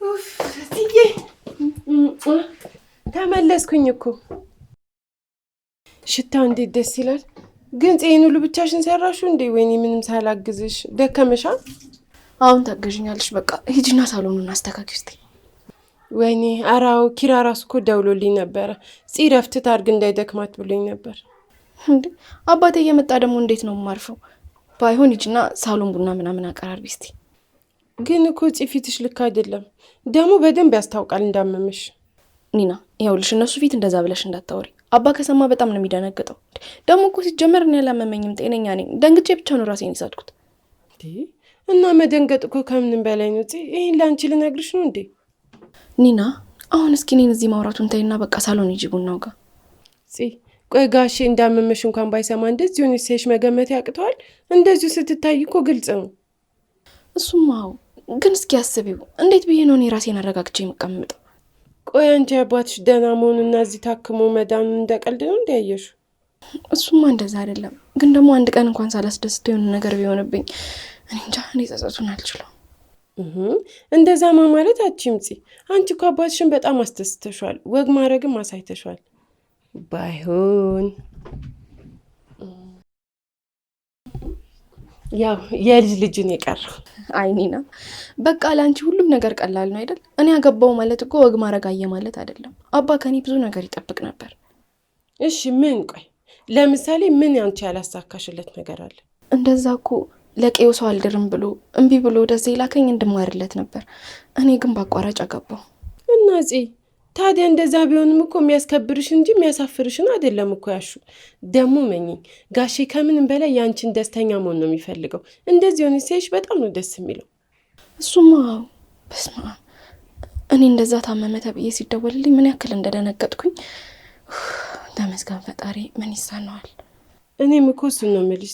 ኡፍ እትዬ ተመለስኩኝ እኮ። ሽታው እንዴት ደስ ይላል። ግን ይሄን ሁሉ ብቻሽን ሰራሹ እንዴ? ወይኔ ምንም ሳላግዝሽ ደከመሻ? አሁን ታገዥኛለሽ። በቃ ሂጂና ሳሎኑን አስተካክል እስቲ። ወይኔ አራው ኪራ ራሱ እኮ ደውሎልኝ ነበረ። ረፍት ታርግ እንዳይደክማት ብሎኝ ነበር። እንዴ አባቴ እየመጣ ደግሞ እንዴት ነው የማርፈው? ባይሆን ሂጂና ሳሎን ቡና ምናምን አቀራርቢ እስቲ። ግን እኮ ፊትሽ ልክ አይደለም። ደግሞ በደንብ ያስታውቃል እንዳመመሽ። ኒና ይኸውልሽ፣ እነሱ ፊት እንደዛ ብለሽ እንዳታወሪ። አባ ከሰማ በጣም ነው የሚደነግጠው። ደግሞ እኮ ሲጀመር እኔ አላመመኝም፣ ጤነኛ ነኝ። ደንግጬ ብቻ ነው ራሴን የሳትኩት። እና መደንገጥ እኮ ከምንም በላይ ነው። ይሄን ለአንቺ ልነግርሽ ነው እንዴ? ኒና አሁን እስኪ እኔን እዚህ ማውራቱን ተይና በቃ ሳሎን ሂጂ ቡናው ጋር። ቆይ ጋሼ እንዳመመሽ እንኳን ባይሰማ እንደዚህ ሆነሽ ሲያይሽ መገመት ያቅተዋል? እንደዚሁ ስትታይ እኮ ግልጽ ነው። እሱማው ግን እስኪ አስቢው፣ እንዴት ብዬ ነው እኔ ራሴን አረጋግቼ የምቀምጠው? ቆይ አንቺ አባትሽ ደህና መሆኑና እዚህ ታክሞ መዳኑን እንደቀልድ ነው እንዲያየሹ? እሱማ እንደዛ አይደለም፣ ግን ደግሞ አንድ ቀን እንኳን ሳላስደስተው የሆነ ነገር ቢሆንብኝ እኔ እንጃ፣ እኔ ጸጸቱን አልችለው። እንደዛማ ማለት አትችይም። አንቺ እኮ አባትሽን በጣም አስደስተሻል፣ ወግ ማድረግም አሳይተሻል። ባይሆን ያው የልጅ ልጅን የቀረው። አይ ኒና፣ በቃ ለአንቺ ሁሉም ነገር ቀላል ነው አይደል? እኔ ያገባው ማለት እኮ ወግ ማድረግ አየ ማለት አይደለም። አባ ከኔ ብዙ ነገር ይጠብቅ ነበር። እሺ ምን? ቆይ ለምሳሌ ምን አንቺ ያላሳካሽለት ነገር አለ? እንደዛ እኮ ለቄው ሰው አልድርም ብሎ እምቢ ብሎ ወደዚህ ላከኝ እንድማርለት ነበር። እኔ ግን በአቋራጭ አገባው እና ታዲያ እንደዛ ቢሆንም እኮ የሚያስከብርሽ እንጂ የሚያሳፍርሽን አይደለም እኮ ያሹ። ደግሞ መኝኝ ጋሼ ከምንም በላይ ያንቺን ደስተኛ መሆን ነው የሚፈልገው። እንደዚህ ሆነ ሲያይሽ በጣም ነው ደስ የሚለው። እሱማ በስመ አብ፣ እኔ እንደዛ ታመመ ተብዬ ሲደወልልኝ ምን ያክል እንደደነገጥኩኝ። ተመስገን ፈጣሪ፣ ምን ይሳነዋል? እኔም እኮ እሱን ነው የምልሽ።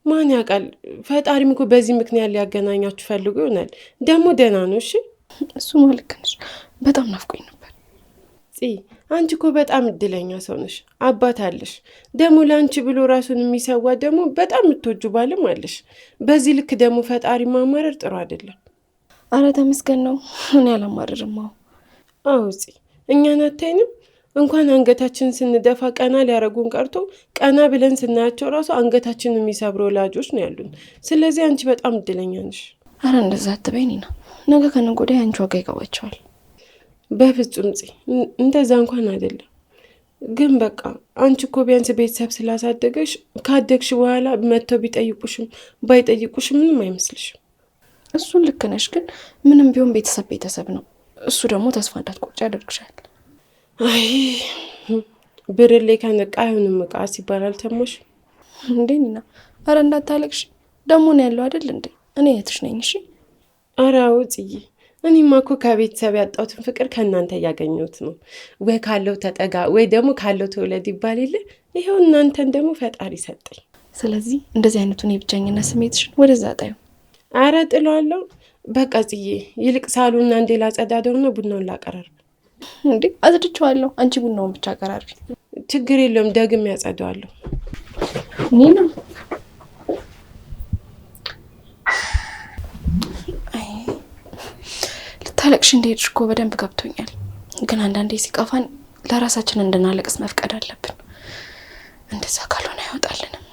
ማን ያውቃል፣ ፈጣሪም እኮ በዚህ ምክንያት ሊያገናኛችሁ ፈልጎ ይሆናል። ደግሞ ደህና ነው። እሺ እሱማ ልክ ነሽ። በጣም ናፍቆኝ ነበር። አንቺ እኮ በጣም እድለኛ ሰው ነሽ። አባት አለሽ፣ ደግሞ ለአንቺ ብሎ ራሱን የሚሰዋ ደግሞ በጣም የምትወጁ ባልም አለሽ። በዚህ ልክ ደግሞ ፈጣሪ ማማረር ጥሩ አይደለም። አረ ተመስገን ነው። እኔ አላማረርም። አዎ እኛን አታይንም? እንኳን አንገታችንን ስንደፋ ቀና ሊያረጉን ቀርቶ ቀና ብለን ስናያቸው ራሱ አንገታችንን የሚሰብሩ ወላጆች ነው ያሉን። ስለዚህ አንቺ በጣም እድለኛ ነሽ። አረ እንደዛ አትበይኝ ነው። ነገ ከነገ ወዲያ አንቺ ዋጋ ይገባቸዋል። በፍጹም እንደዛ እንኳን አይደለም። ግን በቃ አንቺ እኮ ቢያንስ ቤተሰብ ስላሳደገሽ ካደግሽ በኋላ መጥተው ቢጠይቁሽም ባይጠይቁሽም ምንም አይመስልሽም። እሱን ልክ ነሽ። ግን ምንም ቢሆን ቤተሰብ ቤተሰብ ነው። እሱ ደግሞ ተስፋ እንዳትቆርጪ ያደርግሻል። አይ ብርሌ ከነቃ አይሆንም እቃ ሲባል አልሰማሽ እንዴ ኒና? አረ እንዳታለቅሽ። ደግሞ ነው ያለው አይደል እንዴ? እኔ እህትሽ ነኝ። እሺ አረ ጽዬ፣ እኔማ እኮ ከቤተሰብ ያጣሁትን ፍቅር ከእናንተ እያገኘሁት ነው። ወይ ካለው ተጠጋ ወይ ደግሞ ካለው ተውለድ ይባል የለ። ይኸው እናንተን ደግሞ ፈጣሪ ሰጠኝ። ስለዚህ እንደዚህ አይነቱን የብቸኝነት ስሜትሽን ወደዛ ጣዩ። አረ ጥለዋለሁ በቃ ጽዬ። ይልቅ ሳሉና እንዴ ላጸዳደውና ቡናውን ላቀራርብ። እንዴ አጽድቼዋለሁ፣ አንቺ ቡናውን ብቻ አቀራርቢ። ችግር የለውም፣ ደግሜ ያጸዳዋለሁ። ኒና ልታለቅሽ እንደሄድሽ እኮ በደንብ ገብቶኛል። ግን አንዳንዴ ሲቀፋን ለራሳችን እንድናለቅስ መፍቀድ አለብን። እንደዛ ካልሆነ አይወጣልንም።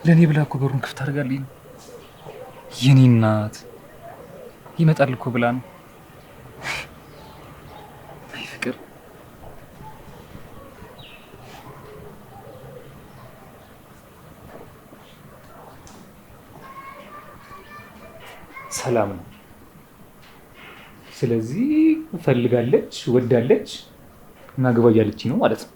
ለኔ ብላ እኮ በሩን ክፍት አድርጋልኝ። የኔ እናት ይመጣል እኮ ብላ ነው። አይ ፍቅር፣ ሰላም ነው። ስለዚህ ፈልጋለች፣ ወዳለች እና ግባ እያለችኝ ነው ማለት ነው።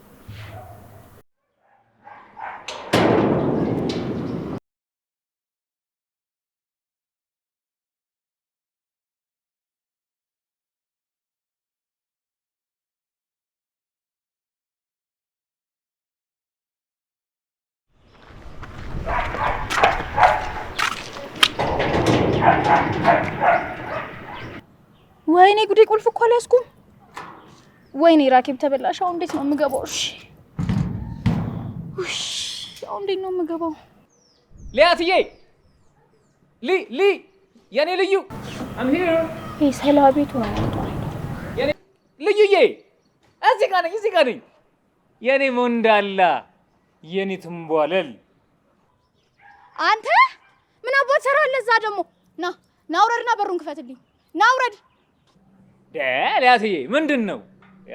ወይኔ ጉዴ ቁልፍ እኮ አልያዝኩም። ወይኔ ራኬብ ተበላሽ። አሁን እንዴት ነው የምገባው? እሺ አሁን እንዴት ነው የምገባው? ሊያትዬ ሊ የኔ ልዩ I'm here ይሄ ሰላ ቤቱ ነው የኔ ልዩዬ እዚህ ጋር ነኝ የኔ ሞንዳላ የኔ ትንቧለል። አንተ ምን አባት ሰራለህ እዛ ደግሞ? ና ውረድና በሩን ክፈትልኝ። ና ውረድ። ሊያትዬ ምንድን ነው?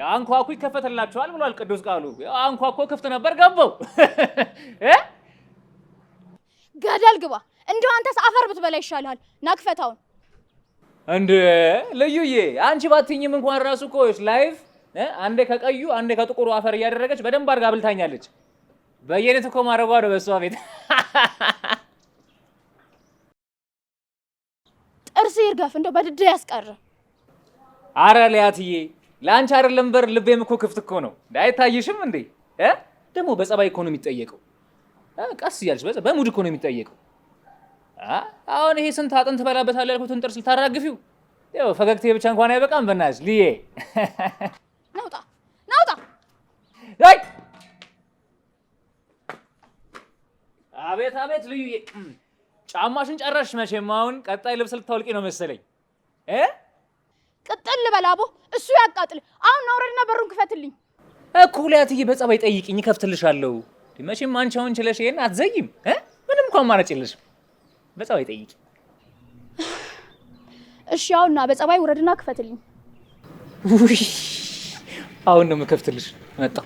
አንኳኩ ይከፈትላችኋል ብሏል ቅዱስ ቃሉ። አንኳኩ ክፍት ነበር ገባው። ገደል ግባ። እንደው አንተስ አፈር ብትበላ ይሻልሃል። ና ክፈታውን። እንደ ልዩዬ አንቺ ባትኝም እንኳን ራሱ እኮ ላይፍ አንዴ ከቀዩ አንዴ ከጥቁሩ አፈር እያደረገች በደንብ አድርጋ አብልታኛለች። በየኔት እኮ ማረጓ ነው በሷ ቤት። ጥርስ ይርገፍ እንደው በድድ ያስቀር። አረ ሊያትዬ ለአንቺ አይደለም በር ልቤም እኮ ክፍት እኮ ነው። አይታይሽም እንዴ? ደግሞ በጸባይ እኮ ነው የሚጠየቀው። ቀስ እያልሽ በሙድ እኮ ነው የሚጠየቀው። አሁን ይሄ ስንት አጥንት በላበታል ያልኩትን ጥርስ ልታራግፊው? ያው ፈገግቴ ብቻ እንኳን አይበቃም። በእናትሽ ልዬ ናውጣ አይ አቤት ልዩዬ ጫማሽን ጨረሽ መቼም። አሁን ቀጣይ ልብስ ልታወልቂ ነው መሰለኝ። ቅጥል በላቦ እሱ ያቃጥል። አሁን አውረድና በሩን ክፈትልኝ እኮ ሊያትዬ። በጸባይ ጠይቂኝ እከፍትልሻለሁ። መቼም አንቺ አሁን ችለሽ ይሄን አትዘይም። ምንም እንኳን ማለጭ የለሽም። በጸባይ ጠይቂ። እሺ አሁንና በጸባይ ውረድና ክፈትልኝ። አሁን ነው የምከፍትልሽ። መጣሁ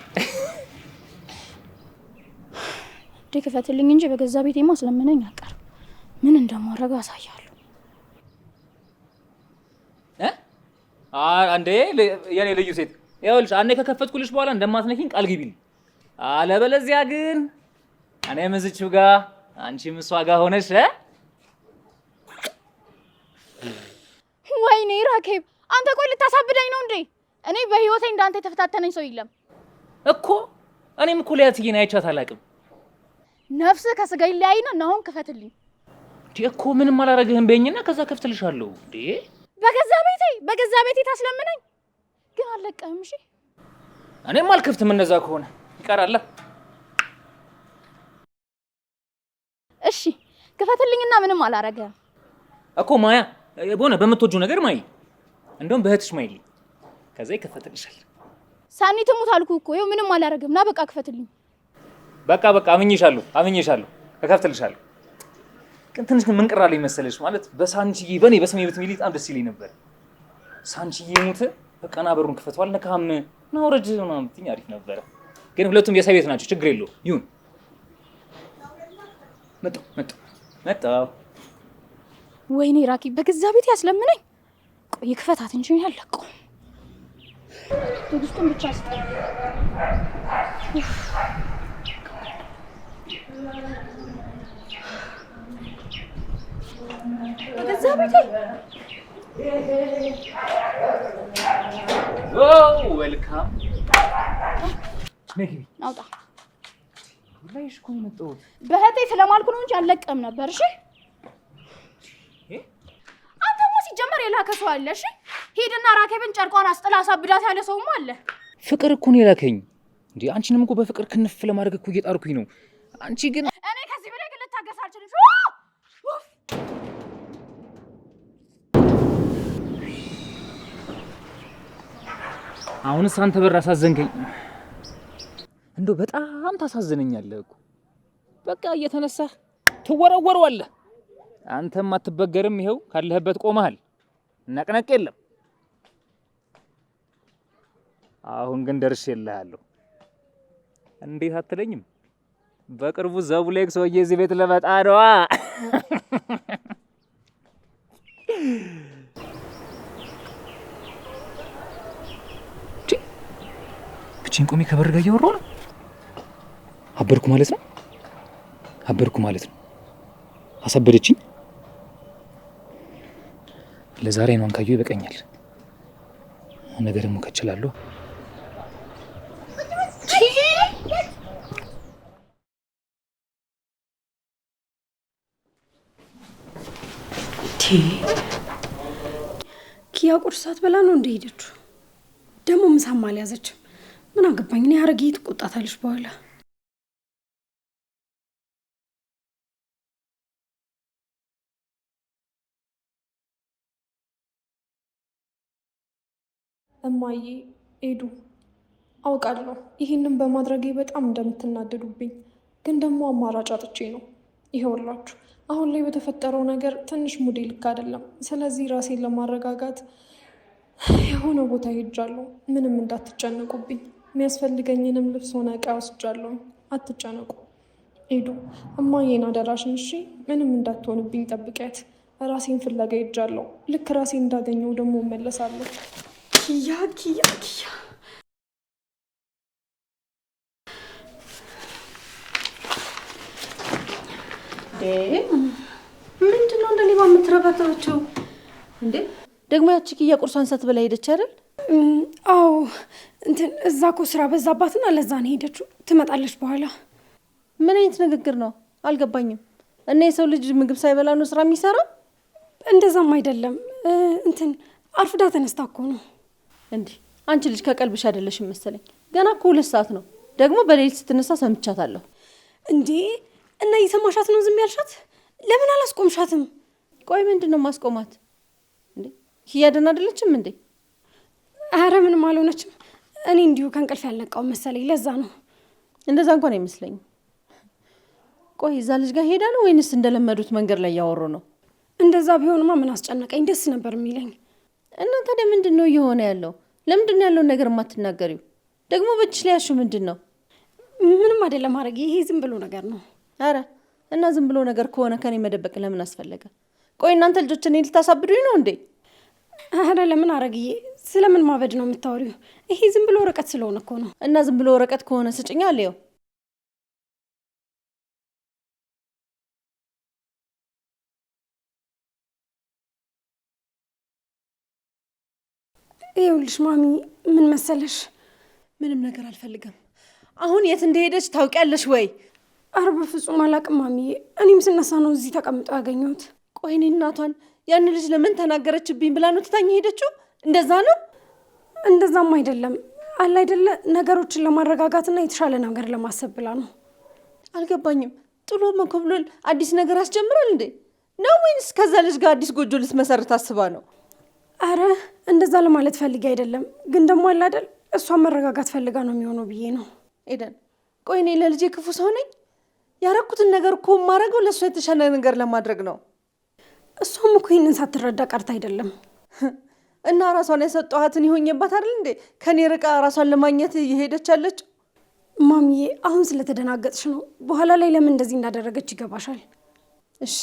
ክፈትልኝ እንጂ በገዛ ቤቴማ ስለምነኝ አቀር ምን እንደማረጋ አሳያለሁ። አንዴ የኔ ልዩ ሴት ይኸውልሽ፣ አንዴ ከከፈትኩልሽ በኋላ እንደማትነኪኝ ቃል ግቢልኝ። አለበለዚያ ግን እኔም እዚችው ጋር አንቺም እሷ ጋር ሆነሽ ወይኔ ራኬብ፣ አንተ ቆይ ልታሳብደኝ ነው እንዴ? እኔ በህይወቴ እንዳንተ የተፈታተነኝ ሰው የለም እኮ። እኔም እኮ ሊያትዬን አይቻት አላውቅም። ነፍስ ከስጋ ይለያይና አሁን ክፈትልኝ እኮ። ምንም አላረግህም በይኝና ከዛ ከፍትልሻለሁ እንዴ። በገዛ ቤቴ ታስለምነኝ ግን አልለቀህም። እሺ እኔም አልከፍትም። እንደዛ ከሆነ ይቀራል እሺ ክፈትልኝና ምንም አላረገም እኮ። ማያ በሆነ በምትወጂው ነገር ማይ፣ እንደውም በእህትሽ ማይልኝ፣ ከዛ ይከፈትልሻል። ሳኒ ትሙት አልኩ እኮ። ይኸው ምንም አላረገም። ና በቃ ክፈትልኝ። በቃ አምኜሻለሁ፣ እከፍትልሻለሁ። ግን ትንሽ ምን ቅር አለኝ መሰለሽ? ማለት በሳንቺዬ በኔ በስሜ ብትሚሊ በጣም ደስ ይለኝ ነበር። ሳንቺዬ ሙት በቃ ና በሩን ክፈተው አልነካም ና ወረድ ምናምን ብትይኝ አሪፍ ነበረ። ግን ሁለቱም የሰው ቤት ናቸው፣ ችግር የለውም ይሁን። መጣሁ። ወይኔ ራኪ በገዛ ቤት ያስለምነኝ። ቆይ ክፈታት እንጂ ያለቀው ትዕግስቱን ብቻ ስጠኝ። በገዛ ቤቴ ዌልካም። ናውጣ ላይሽ እኮ ነው የመጣሁት። በህቴ ስለማልኩ ነው እንጂ አልለቀም ነበር። እሺ አንተማ ሲጀመር የላከ ሰው አለ። እሺ ሄድና ራኬብን ጨርቋን አስጥላ አሳብዳት ያለ ሰውም አለ። ፍቅር እኮ ነው የላከኝ እንዴ። አንቺንም እኮ በፍቅር ክንፍ ለማድረግ እኮ እየጣርኩኝ ነው። አንቺ ግን እኔ ከዚህ በላይ ግን ልታገስ አልችልም። አሁንስ አንተ በር አሳዘንከኝ። እንደው በጣም ታሳዝነኛለህ እኮ። በቃ እየተነሳህ ትወረወረዋለህ። አንተም አትበገርም። ይኸው ካለህበት ቆመሃል። ነቅነቅ የለም። አሁን ግን ደርሼልሃለሁ። እንዴት አትለኝም? በቅርቡ ዘቡሌክ ሰውዬ እዚህ ቤት ለመጣ ነዋ። ብቻዬን ቆሜ ከበር ጋር እያወራሁ ነው። አበርኩ ማለት ነው። አሳበደችኝ። ለዛሬ ነው አንካዩ ይበቃኛል። ነገ ደግሞ ከችላለሁ። ኪያ ቁርስ ሳትበላ ነው እንደሄደችው። ደግሞ ምሳም አልያዘችም። ምን አገባኝ እኔ። ሀረግ ትቆጣታለች በኋላ። እማዬ ኤዱ፣ አውቃለሁ ይህንን በማድረጌ በጣም እንደምትናደዱብኝ፣ ግን ደግሞ አማራጭ አጥቼ ነው። ይኸውላችሁ አሁን ላይ በተፈጠረው ነገር ትንሽ ሙዴ ልክ አይደለም። ስለዚህ ራሴን ለማረጋጋት የሆነ ቦታ ሄጃለሁ። ምንም እንዳትጨነቁብኝ። የሚያስፈልገኝንም ልብስ ሆነ እቃ ወስጃለሁ። አትጨነቁ። ኤዱ እማዬን አደራሽን እሺ። ምንም እንዳትሆንብኝ ጠብቂያት። ራሴን ፍለጋ ሄጃለሁ። ልክ ራሴን እንዳገኘው ደግሞ እመለሳለሁ። ኪያ ምንድን ነው እንደ ሌባ የምትረባረበችው እንዴ? ደግሞ ያቺ ኪያ ቁርሷን ሳትበላ ሄደች አይደል? አዎ እንትን እዛ እኮ ስራ በዛባትና ለዛ ነው ሄደችው። ትመጣለች በኋላ። ምን አይነት ንግግር ነው? አልገባኝም። እና የሰው ልጅ ምግብ ሳይበላ ነው ስራ የሚሰራው? እንደዛም አይደለም። እንትን አርፍዳ ተነስታ እኮ ነው። እንዴ አንቺ ልጅ ከቀልብሽ አይደለሽም መሰለኝ። ገና እኮ 2 ሰዓት ነው። ደግሞ በሌሊት ስትነሳ ሰምቻታለሁ። እንዴ እና እየሰማሻት ነው ዝም ያልሻት? ለምን አላስቆምሻትም? ቆይ ምንድን ነው ማስቆማት እንዴ? ኪያ ደህና አይደለችም እንዴ? አረ ምንም አልሆነችም። እኔ እንዲሁ ከእንቅልፍ ያልነቃው መሰለኝ፣ ለዛ ነው። እንደዛ እንኳን አይመስለኝም። ቆይ እዛ ልጅ ጋር ሄዳ ነው ወይንስ እንደለመዱት መንገድ ላይ ያወሩ ነው? እንደዛ ቢሆንማ ምን አስጨነቀኝ? ደስ ነበር የሚለኝ። እና ታዲያ ምንድን ነው እየሆነ ያለው? ለምንድን ነው ያለውን ነገር የማትናገሪው? ደግሞ በእጅሽ ላይ ያልሽው ምንድን ነው? ምንም አይደለም ማድረግ፣ ይሄ ዝም ብሎ ነገር ነው። አረ እና ዝም ብሎ ነገር ከሆነ ከኔ መደበቅ ለምን አስፈለገ? ቆይ እናንተ ልጆች እኔ ልታሳብዱኝ ነው እንዴ? አረ ለምን አረግዬ፣ ስለምን ማበድ ነው የምታወሪው? ይሄ ዝም ብሎ ወረቀት ስለሆነ እኮ ነው። እና ዝም ብሎ ወረቀት ከሆነ ስጭኛ አለየው። ይኸውልሽ ማሚ፣ ምን መሰለሽ፣ ምንም ነገር አልፈልግም። አሁን የት እንደሄደች ታውቂያለሽ ወይ? አረ በፍጹም አላውቅም ማሚዬ። እኔም ስነሳ ነው እዚህ ተቀምጦ ያገኘሁት። ቆይ እኔ እናቷን ያን ልጅ ለምን ተናገረችብኝ ብላ ነው ትታኝ ሄደችው? እንደዛ ነው? እንደዛም አይደለም አለ አይደለ፣ ነገሮችን ለማረጋጋትና የተሻለ ነገር ለማሰብ ብላ ነው። አልገባኝም። ጥሎ መኮብለል አዲስ ነገር አስጀምራል እንዴ ነው ወይንስ ከዛ ልጅ ጋር አዲስ ጎጆ ልትመሰርት አስባ ነው? አረ እንደዛ ለማለት ፈልጌ አይደለም፣ ግን ደግሞ አለ አይደል እሷን መረጋጋት ፈልጋ ነው የሚሆነው ብዬ ነው። ኤደን ቆይ እኔ ለልጄ ክፉ ሰው ነኝ? ያረኩትን ነገር እኮ የማደርገው ለእሷ የተሻለ ነገር ለማድረግ ነው። እሷም እኮ ይህንን ሳትረዳ ቀርታ አይደለም። እና ራሷን ያሰጠኋትን ይሆኝባት አይደል እንዴ ከኔ ርቃ ራሷን ለማግኘት እየሄደች ያለች? ማሚዬ አሁን ስለተደናገጥሽ ነው። በኋላ ላይ ለምን እንደዚህ እንዳደረገች ይገባሻል። እሺ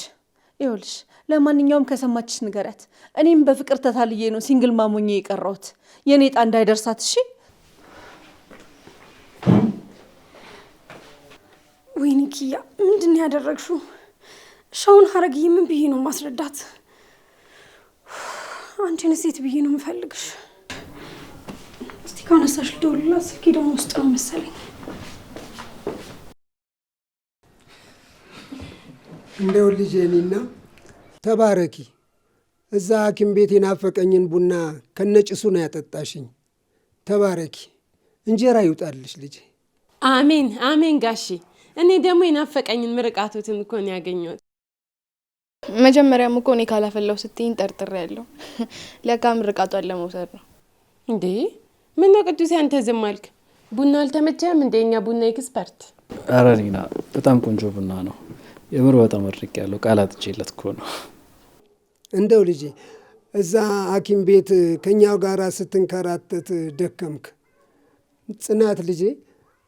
ይኸውልሽ፣ ለማንኛውም ከሰማችሽ ንገሪያት። እኔም በፍቅር ተታልዬ ነው ሲንግል ማሞኜ የቀረሁት። የኔ ዕጣ እንዳይደርሳት እሺ? ወይኔ ኪያ ምንድን ነው ያደረግሽው? ሻውን ሀረግዬ ምን ብዬ ነው ማስረዳት? አንቺን ሴት ብዬ ነው የምፈልግሽ። እስቲ ካነሳሽ ልደውልላት። ስልኬ ደግሞ ውስጥ ነው መሰለኝ። እንደው ልጄ እኔና ተባረኪ። እዛ ሐኪም ቤት የናፈቀኝን ቡና ከነጭሱ ነው ያጠጣሽኝ። ተባረኪ። እንጀራ ይውጣልሽ ልጄ። አሜን አሜን ጋሺ። እኔ ደግሞ የናፈቀኝን ምርቃቶትን እኮ ነው ያገኘሁት። መጀመሪያም እኮ እኔ ካላፈላው ስትይኝ ጠርጥሬያለሁ። ለካ ምርቃቷን ለመውሰድ ነው እንዴ? ምነው ቅዱሴ አንተ ዝም አልክ? ቡና አልተመቸህም እንዴ? እኛ ቡና ኤክስፐርት። ኧረ ኒና በጣም ቆንጆ ቡና ነው። የምር በጣም አድርቄያለሁ። ቃላት እጄለት እኮ ነው። እንደው ልጄ እዛ ሐኪም ቤት ከኛው ጋር ስትንከራተት ደከምክ። ጽናት ልጄ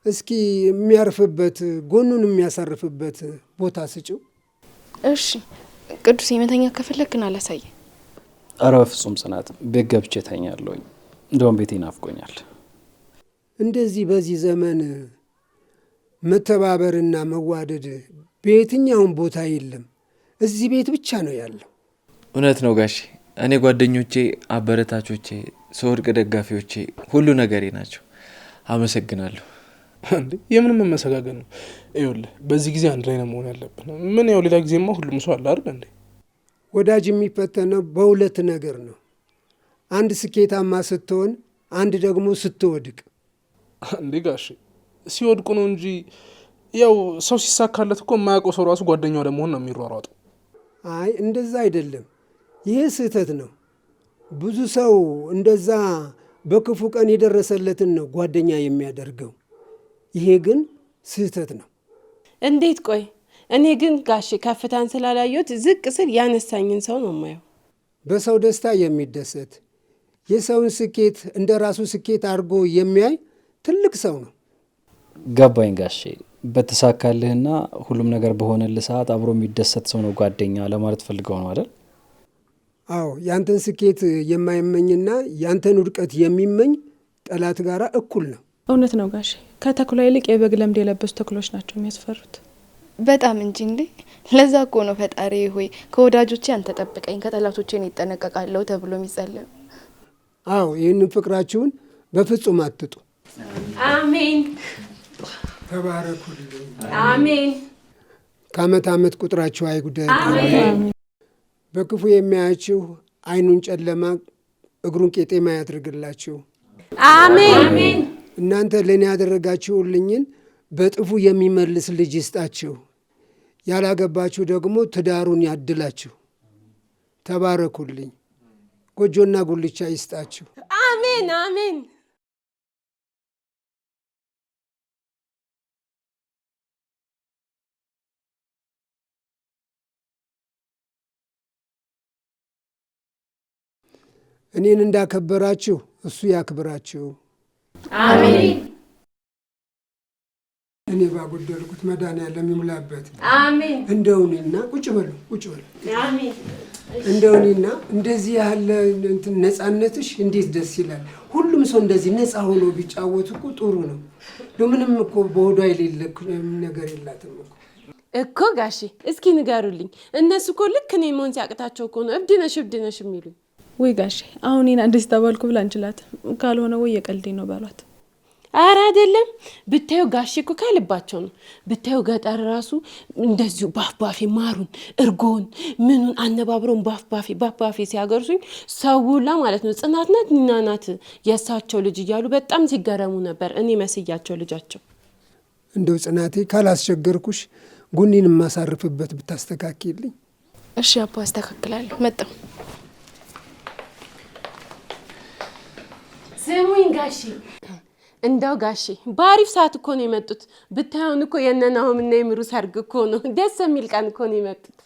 እስኪ የሚያርፍበት ጎኑን የሚያሳርፍበት ቦታ ስጪው። እሺ ቅዱስ መተኛ ከፈለክን አላሳየ። ኧረ በፍጹም ጽናት፣ ቤት ገብቼ ተኛለሁኝ። እንደውም ቤቴ ናፍቆኛል። እንደዚህ በዚህ ዘመን መተባበርና መዋደድ በየትኛውም ቦታ የለም፣ እዚህ ቤት ብቻ ነው ያለው። እውነት ነው ጋሼ። እኔ ጓደኞቼ፣ አበረታቾቼ፣ ስወድቅ ደጋፊዎቼ ሁሉ ነገሬ ናቸው። አመሰግናለሁ። እንዴ የምን መመሰጋገን ነው? ይኸውልህ በዚህ ጊዜ አንድ ላይ ነው መሆን ያለብን። ምን ያው ሌላ ጊዜማ ሁሉም ሰው አለ አይደል እንዴ? ወዳጅ የሚፈተነው በሁለት ነገር ነው። አንድ ስኬታማ ስትሆን፣ አንድ ደግሞ ስትወድቅ። እንዴ ጋሼ ሲወድቁ ነው እንጂ ያው ሰው ሲሳካለት እኮ የማያውቀው ሰው ራሱ ጓደኛው ለመሆን ነው የሚሯሯጠው። አይ እንደዛ አይደለም፣ ይሄ ስህተት ነው። ብዙ ሰው እንደዛ በክፉ ቀን የደረሰለትን ነው ጓደኛ የሚያደርገው። ይሄ ግን ስህተት ነው። እንዴት? ቆይ እኔ ግን ጋሼ ከፍታን ስላላየሁት ዝቅ ስል ያነሳኝን ሰው ነው የማየው። በሰው ደስታ የሚደሰት የሰውን ስኬት እንደ ራሱ ስኬት አድርጎ የሚያይ ትልቅ ሰው ነው። ገባኝ ጋሼ። በተሳካልህና ሁሉም ነገር በሆነልህ ሰዓት አብሮ የሚደሰት ሰው ነው ጓደኛ ለማለት ፈልገው ነው አይደል? አዎ፣ ያንተን ስኬት የማይመኝና ያንተን ውድቀት የሚመኝ ጠላት ጋር እኩል ነው። እውነት ነው ጋሼ። ከተኩላ ይልቅ የበግ ለምድ የለበሱ ተኩሎች ናቸው የሚያስፈሩት። በጣም እንጂ እንዴ። ለዛ እኮ ነው ፈጣሪ ሆይ ከወዳጆቼ አንተ ጠብቀኝ ከጠላቶቼ ይጠነቀቃለሁ ተብሎ የሚጸለየው። አዎ፣ ይህንን ፍቅራችሁን በፍጹም አትጡ። አሜን። ተባረኩልኝ። አሜን። ከዓመት ዓመት ቁጥራችሁ አይጉደል። በክፉ የሚያያችሁ ዓይኑን ጨለማ እግሩን ቄጤማ ያድርግላችሁ። አሜን። እናንተ ለእኔ ያደረጋችሁልኝን በጥፉ የሚመልስ ልጅ ይስጣችሁ። ያላገባችሁ ደግሞ ትዳሩን ያድላችሁ። ተባረኩልኝ። ጎጆና ጉልቻ ይስጣችሁ። አሜን። አሜን። እኔን እንዳከበራችሁ እሱ ያክብራችሁ። አሜን። እኔ ባጎደልኩት መድኃኒዓለም ይሙላበት። አሜን። እንደውኔና ቁጭ በሉ። አሜን። እንደውኔና እንደዚህ ያለ ነፃነትሽ እንዴት ደስ ይላል። ሁሉም ሰው እንደዚህ ነፃ ሆኖ ቢጫወት እኮ ጥሩ ነው። ምንም እኮ በሆዷ የሌለ ነገር የላትም እኮ ጋሼ። እስኪ ንገሩልኝ፣ እነሱ እኮ ልክ እኔ መሆን ሲያቅታቸው እኮ ነው እብድነሽ የሚሉኝ። ወይ ጋሼ አሁን እኔን እንደዚህ ተባልኩ ብላ እንችላትም፣ ካልሆነ ወይ የቀልዴ ነው ባሏት። ኧረ አይደለም። ብታዩ ጋሼ እኮ ከልባቸው ነው። ብታዩ ገጠር ራሱ እንደዚሁ ባፍባፌ ማሩን እርጎን ምኑን አነባብረውን ባፍባፌ ሲያገርሱኝ ሰውላ ማለት ነው ጽናት ናት ኒና ናት የእሳቸው ልጅ እያሉ በጣም ሲገረሙ ነበር። እኔ መስያቸው ልጃቸው። እንደው ጽናቴ ካላስቸገርኩሽ ጉኒን የማሳርፍበት ብታስተካክልኝ። እሺ አባ አስተካክላለሁ። መጣሁ። ስሙኝ ጋሼ፣ እንደው ጋሼ በአሪፍ ሰዓት እኮ ነው የመጡት። ብታዩን እኮ የነናሆም እና የምሩ ሰርግ እኮ ነው። ደስ የሚል ቀን እኮ ነው የመጡት።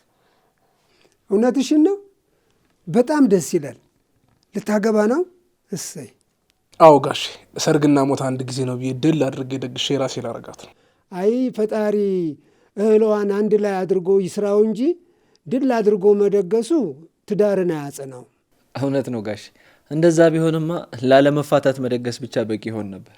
እውነትሽን ነው። በጣም ደስ ይላል። ልታገባ ነው? እሰይ። አዎ ጋሼ፣ ሰርግና ሞት አንድ ጊዜ ነው ብዬ ድል አድርጌ ደግሼ ራሴ ላረጋት ነው። አይ ፈጣሪ እህሏን አንድ ላይ አድርጎ ይስራው እንጂ ድል አድርጎ መደገሱ ትዳርን አያጸናው። እውነት ነው ጋሼ። እንደዛ ቢሆንማ ላለመፋታት መደገስ ብቻ በቂ ይሆን ነበር።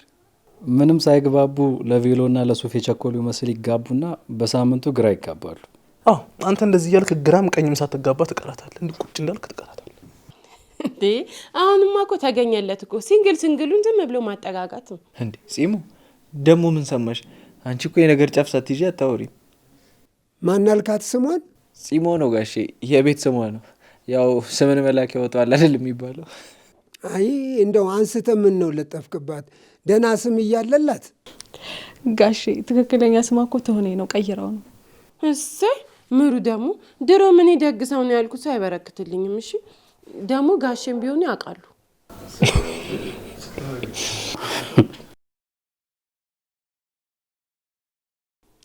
ምንም ሳይግባቡ ለቬሎና ለሱፍ የቸኮሉ ይመስል ይጋቡና በሳምንቱ ግራ ይጋባሉ። አዎ አንተ እንደዚህ እያልክ ግራም ቀኝም ሳትጋባ ትቀራታለህ። እንዲህ ቁጭ እንዳልክ ትቀራታለህ። እንዴ አሁንማ እኮ ተገኘለት እኮ ሲንግሉን ዝም ብሎ ማጠጋጋት ነው። እንዴ ጺሙ ደግሞ ምን ሰማሽ? አንቺ እኮ የነገር ጫፍ ሳትይዢ አታወሪም። ማናልካት ስሟን? ጺሞ ነው ጋሼ፣ የቤት ስሟ ነው። ያው ስምን መላክ ያወጣዋል አይደል የሚባለው። አይ እንደው አንስተ ምን ነው ለጠፍክባት? ደህና ስም እያለላት ጋሼ ትክክለኛ ስማ እኮ ትሆኔ ነው፣ ቀይረው ነው። እሰይ ምሩ ደግሞ ድሮ ምን ደግሰው ነው ያልኩት ሰው አይበረክትልኝም። እሺ ደግሞ ጋሼም ቢሆኑ ያውቃሉ።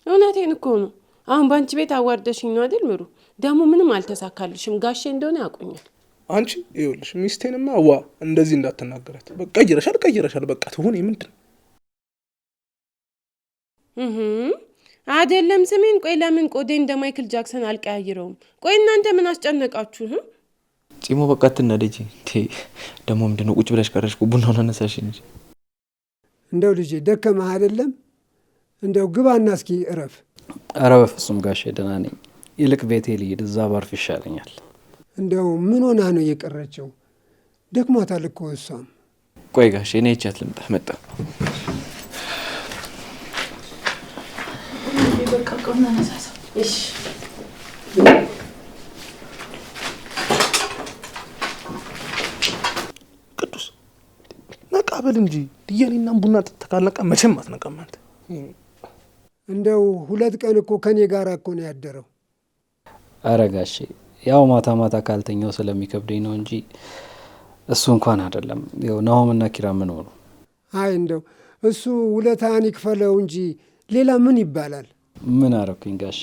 እውነቴን እኮ ነው። አሁን ባንቺ ቤት አዋርደሽኝ ነው አይደል ምሩ? ደግሞ ምንም አልተሳካልሽም። ጋሼ እንደሆነ ያውቁኛል። አንቺ ይኸውልሽ ሚስቴንማ ዋ እንደዚህ እንዳትናገራት። በቃ ቀይረሻል። በቃ ትሁን ምንድን አይደለም ስሜን። ቆይ ለምን ቆዴ እንደ ማይክል ጃክሰን አልቀያይረውም? ቆይ እናንተ ምን አስጨነቃችሁ? ጺሞ በቃ ትናደጂ። ደግሞ ምንድነው ቁጭ ብለሽ ቀረሽ? ቡናውን አነሳሽ እንጂ። እንደው ልጄ ደከመህ አይደለም? እንደው ግባና እስኪ እረፍ። ኧረ በፍጹም ጋሼ ደህና ነኝ። ይልቅ ቤቴ ልሂድ፣ እዛ ባርፍ ይሻለኛል። እንደው ምን ሆና ነው የቀረችው? ደክሟታል እኮ እሷም። ቆይ ጋሼ እኔ ይቻት ልምጣ። መጣ ቅዱስ ነቃ በል እንጂ የኔና ቡና ተካለቀ መቼም አትነቃም አንተ። እንደው 2 ቀን እኮ ከኔ ጋር እኮ ነው ያደረው። ኧረ ጋሼ ያው ማታ ማታ ካልተኛው ስለሚከብደኝ ነው እንጂ እሱ እንኳን አይደለም። ያው ናሆምና ኪራ ምን ሆኑ? አይ እንደው እሱ ውለታን ይክፈለው እንጂ ሌላ ምን ይባላል? ምን አረኩኝ ጋሼ?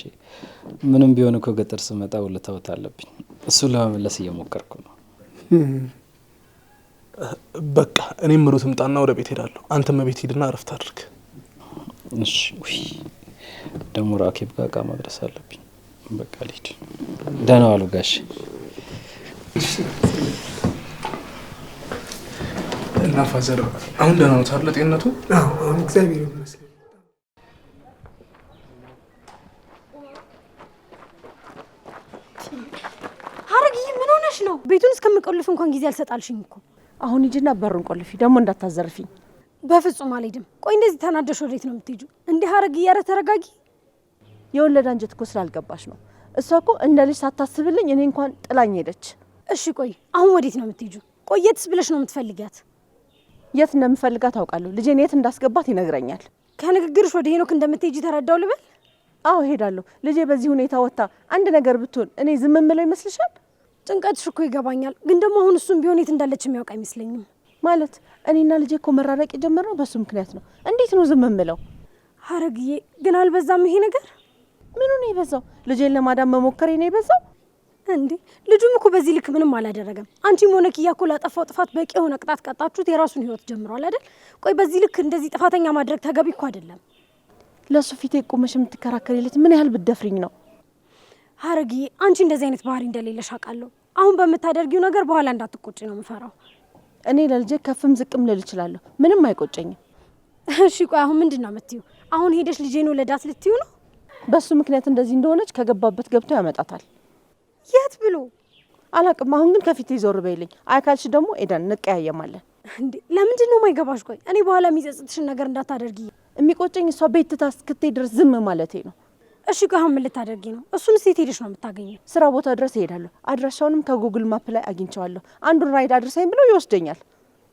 ምንም ቢሆን እኮ ገጠር ስመጣ ውለታውት አለብኝ። እሱ ለመመለስ እየሞከርኩ ነው። በቃ እኔም ምሩ ትምጣና ወደ ቤት ሄዳለሁ። አንተም ቤት ሂድና እረፍት አድርግ። እሺ። ደግሞ ራኬብ ጋር እቃ ማድረስ አለብኝ። በቃ ልሂድ። ደህና ዋሉ ጋሼ። እና ፋዘር አሁን ደህና ነው ታለ ጤንነቱ? አዎ አሁን እግዚአብሔር ይመስገን። ሀረግዬ ምን ሆነሽ ነው? ቤቱን እስከምቆልፍ እንኳን ጊዜ አልሰጣልሽኝ እኮ። አሁን ሂጂና በሩን ቆልፊ፣ ደግሞ እንዳታዘርፊኝ። በፍጹም አልሄድም። ቆይ እንደዚህ ተናደሽ ወዴት ነው የምትሄጂው? እንዴ ሀረግዬ፣ ኧረ ተረጋጊ። የወለደ አንጀት እኮ ስላልገባሽ ነው። እሷ እኮ እንደ ልጅ ሳታስብልኝ እኔ እንኳን ጥላኝ ሄደች። እሺ ቆይ አሁን ወዴት ነው የምትሄጂው? ቆይ የትስ ብለሽ ነው የምትፈልጊያት? የት እንደምፈልጋት አውቃለሁ። ልጄን የት እንዳስገባት ይነግረኛል። ከንግግርሽ ወደ ሄኖክ እንደምትሄጂ ተረዳው ልበል? አዎ ሄዳለሁ። ልጄ በዚህ ሁኔታ ወጥታ አንድ ነገር ብትሆን እኔ ዝም የምለው ይመስልሻል? ጭንቀትሽ እኮ ይገባኛል፣ ግን ደግሞ አሁን እሱም ቢሆን የት እንዳለች የሚያውቅ አይመስለኝም። ማለት እኔና ልጄ እኮ መራረቅ የጀመርነው በሱ ምክንያት ነው። እንዴት ነው ዝም የምለው? ሀረግዬ ግን አልበዛም ይሄ ነገር? ምኑ ነው የበዛው? ልጄን ለማዳን መሞከሬ ነው የበዛው? እንዴ ልጁም እኮ በዚህ ልክ ምንም አላደረገም። አንቺም ሆነ ኪያ እኮ ላጠፋው ጥፋት በቂ የሆነ ቅጣት ቀጣችሁት፣ የራሱን ህይወት ጀምሯል አይደል? ቆይ በዚህ ልክ እንደዚህ ጥፋተኛ ማድረግ ተገቢ እኮ አይደለም። ለሱ ፊቴ ቆመሽ የምትከራከሪለት ምን ያህል ብትደፍሪኝ ነው? ሀረግዬ አንቺ እንደዚህ አይነት ባህሪ እንደሌለሽ አውቃለሁ። አሁን በምታደርጊው ነገር በኋላ እንዳትቆጪ ነው የምፈራው። እኔ ለልጄ ከፍም ዝቅም ልል እችላለሁ፣ ምንም አይቆጨኝም። እሺ ቆይ አሁን ምንድን ነው የምትይው? አሁን ሄደሽ ልጄን ወለዳት ልትዩ ነው? በሱ ምክንያት እንደዚህ እንደሆነች ከገባበት ገብቶ ያመጣታል። የት ብሎ አላቅም። አሁን ግን ከፊቴ ዞር በይልኝ። አይካልሽ ደግሞ ኤደን እንቀያየማለን። እንዴ ለምንድን ነው የማይገባሽ? ቆይ እኔ በኋላ የሚጸጽትሽን ነገር እንዳታደርጊ። የሚቆጨኝ እሷ ቤት ትታ እስክትሄድ ድረስ ዝም ማለቴ ነው። እሺ ቆይ አሁን ምን ልታደርጊ ነው? እሱን ሴት ሄደሽ ነው የምታገኘው? ስራ ቦታ ድረስ እሄዳለሁ። አድራሻውንም ከጉግል ማፕ ላይ አግኝቼዋለሁ። አንዱን ራይድ አድርሰኝ ብሎ ይወስደኛል።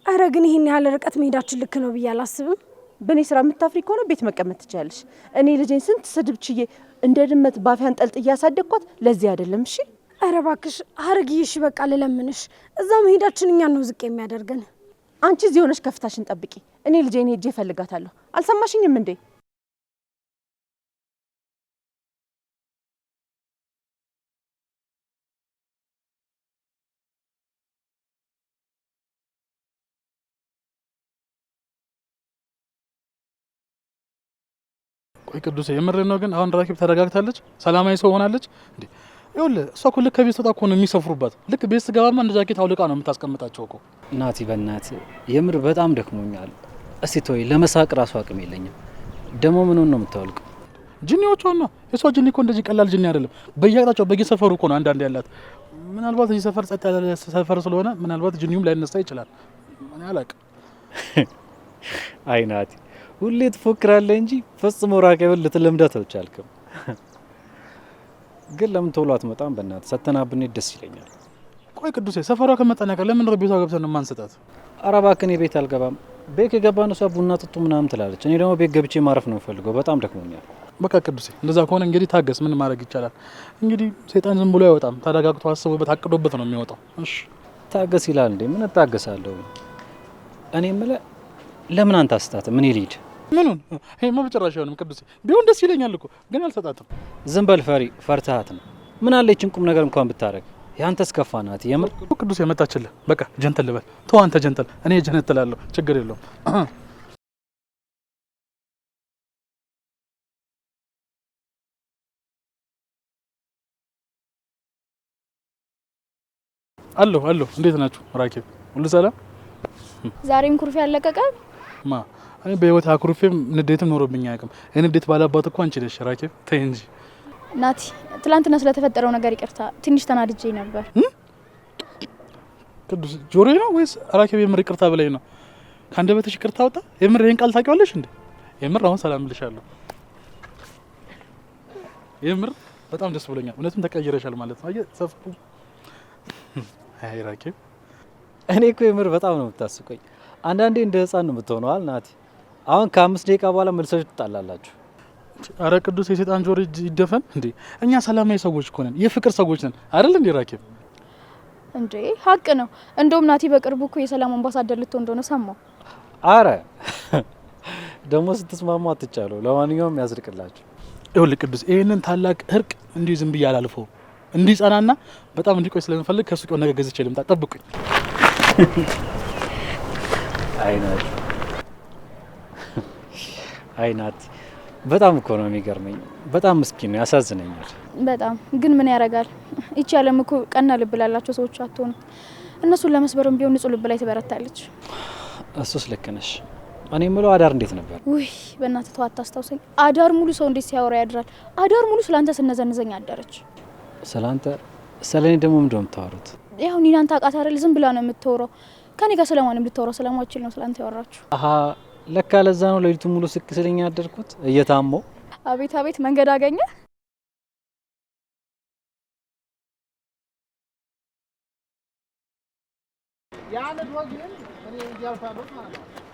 አረ ግን ይሄን ያህል ርቀት መሄዳችን ልክ ነው ብዬ አላስብም። በእኔ ስራ የምታፍሪ ከሆነ ቤት መቀመጥ ትችያለሽ። እኔ ልጄን ስንት ስድብ ችዬ እንደ ድመት ባፊያን ጠልጥ እያሳደግኳት ለዚህ አይደለም። እሺ አረ እባክሽ ሀረግዬ፣ እሺ በቃ ልለምንሽ። እዛ መሄዳችን እኛን ነው ዝቅ የሚያደርገን። አንቺ እዚህ ሆነሽ ከፍታሽን ጠብቂ። እኔ ልጄን ሄጄ እፈልጋታለሁ። አልሰማሽኝም እንዴ? ቆይ ቅዱሴ የምሬን ነው ግን አሁን ራኬብ ተረጋግታለች? ሰላማዊ ሰው ሆናለች እንዴ? ይኸውልህ እሷ እኮ ልክ ከቤት ወጣ እኮ ነው የሚሰፍሩባት። ልክ ቤት ስገባማ እንደ ጃኬት አውልቃ ነው የምታስቀምጣቸው እኮ። ናቲ በእናትህ የምር በጣም ደክሞኛል። እስቲ ተወኝ፣ ለመሳቅ ራሱ አቅም የለኝም። ደግሞ ምኑን ነው የምታወልቀው? ጅኒዎቿ ነው። የሷ ጅኒ እኮ እንደዚህ ቀላል ጅኒ አይደለም። በየአቅጣጫው በየሰፈሩ እኮ ነው አንዳንድ ያላት። ምናልባት እዚህ ሰፈር ጸጥ ያለ ሰፈር ስለሆነ ምናልባት ጅኒውም ላይነሳ ይችላል። እኔ አላውቅም። አይ ናቲ ሁሌ ትፎክራለህ እንጂ ፈጽሞ ራኬብን ልትለምዳት አልቻልክም። ግን ለምን ቶሎ አትመጣም? በእናትህ ሰተናብን ደስ ይለኛል። ቆይ ቅዱሴ ሰፈሯ ከመጣና ለምን ነው ቤቷ ገብተን ማንሰጣት? ኧረ እባክህ እኔ ቤት አልገባም። ቤት የገባን እሷ ቡና ጥጡ ምናምን ትላለች። እኔ ደግሞ ቤት ገብቼ ማረፍ ነው የምፈልገው። በጣም ደክሞኛል። በቃ ቅዱሴ እንደዛ ከሆነ እንግዲህ ታገስ። ምን ማድረግ ይቻላል? እንግዲህ ሰይጣን ዝም ብሎ አይወጣም። ተረጋግቶ አስቦበት አቅዶበት ነው የሚወጣው። እሺ ታገስ ይላል እንዴ? ምን እታገሳለሁ? እኔ የምልህ ለምን አንተ አስታትም? ምን ልሂድ? ምኑን? ይሄማ በጭራሽ አይሆንም ቅዱሴ። ቢሆን ደስ ይለኛል እኮ ግን አልሰጣትም። ዝም በል ፈሪ፣ ፈርተሃት ነው። ምን አለችን ቁም ነገር እንኳን ብታረግ። ያንተስ ከፋ ናት የምር። ቅዱሴ መጣችልህ። በቃ ጀንተል ልበል። ተው አንተ ጀንተል፣ እኔ ጀነትላለሁ። ችግር የለውም። አለሁ አለሁ። እንዴት ናችሁ? ራኬብ ሁሉ ሰላም? ዛሬም ኩርፊያ ያለቀቀ ማ እኔ በህይወት አኩርፌም ንዴትም ኖሮብኝ አያውቅም። ንዴት ባላባት እኮ አንቺ ነሽ ራኬብ። ተይ እንጂ ናቲ፣ ትላንትና ስለተፈጠረው ነገር ይቅርታ፣ ትንሽ ተናድጄ ነበር። ቅዱስ ጆሮ ነው ወይስ ራኬብ የምር ይቅርታ ብለኝ ነው? ከአንደበትሽ ይቅርታ ወጣ? የምር ይሄን ቃል ታውቂዋለሽ እንዴ? የምር አሁን ሰላም ልሻለሁ። የምር በጣም ደስ ብሎኛል። እውነትም ተቀይረሻል ማለት ነው። አየህ ሰፍ አይ ራኬብ፣ እኔ እኮ የምር በጣም ነው የምታስቆኝ። አንዳንዴ እንደ ህፃን ነው የምትሆነው ናቲ። አሁን ከ5 ደቂቃ በኋላ መልሰሽ ትጣላላችሁ። አረ ቅዱስ የሴጣን ጆሮ ይደፈን እንዴ! እኛ ሰላማዊ ሰዎች እኮ ነን፣ የፍቅር ሰዎች ነን አይደል እንዴ ራኬብ? እንዴ ሀቅ ነው። እንደውም ናቲ በቅርቡ እኮ የሰላም አምባሳደር ልትሆን እንደሆነ ሰማሁ። አረ ደግሞ ስትስማሙ አትቻለው። ለማንኛውም ያዝርቅላችሁ። ይኸውልህ ቅዱስ፣ ይሄንን ታላቅ እርቅ እንዲሁ ዝም ብዬ አላልፈውም። እንዲጸናና በጣም እንዲቆይ ስለምፈልግ ከሱቅ ነገር ገዝቼ ልምጣ። ጠብቁኝ። አይናት በጣም እኮ ነው የሚገርመኝ። በጣም ምስኪን ነው፣ ያሳዝነኛል። በጣም ግን ምን ያደርጋል፣ ይቺ ዓለም እኮ ቀና ልብ ላላቸው ሰዎች አትሆኑ። እነሱን ለመስበርም ቢሆን ንጹህ ልብ ላይ ትበረታለች። እሱስ ልክ ነሽ። እኔ የምለው አዳር እንዴት ነበር? ውይ በእናትህ ተው አታስታውሰኝ። አዳር ሙሉ ሰው እንዴት ሲያወራ ያድራል? አዳር ሙሉ ስላንተ ስነዘንዘኝ አደረች። ስላንተ? ስለኔ ደግሞ ምንድን ነው የምታወሩት? ያው ኒናን ታውቃት አይደል? ዝም ብላ ነው የምትወራው። ከኔ ጋር ስለማንም ልታወራው ስለማችል ነው ስላንተ ያወራችሁ። አሀ ለካ ለዛ ነው ሌሊቱን ሙሉ ስክስልኝ ያደርኩት እየታመው። አቤት አቤት፣ መንገድ አገኘ።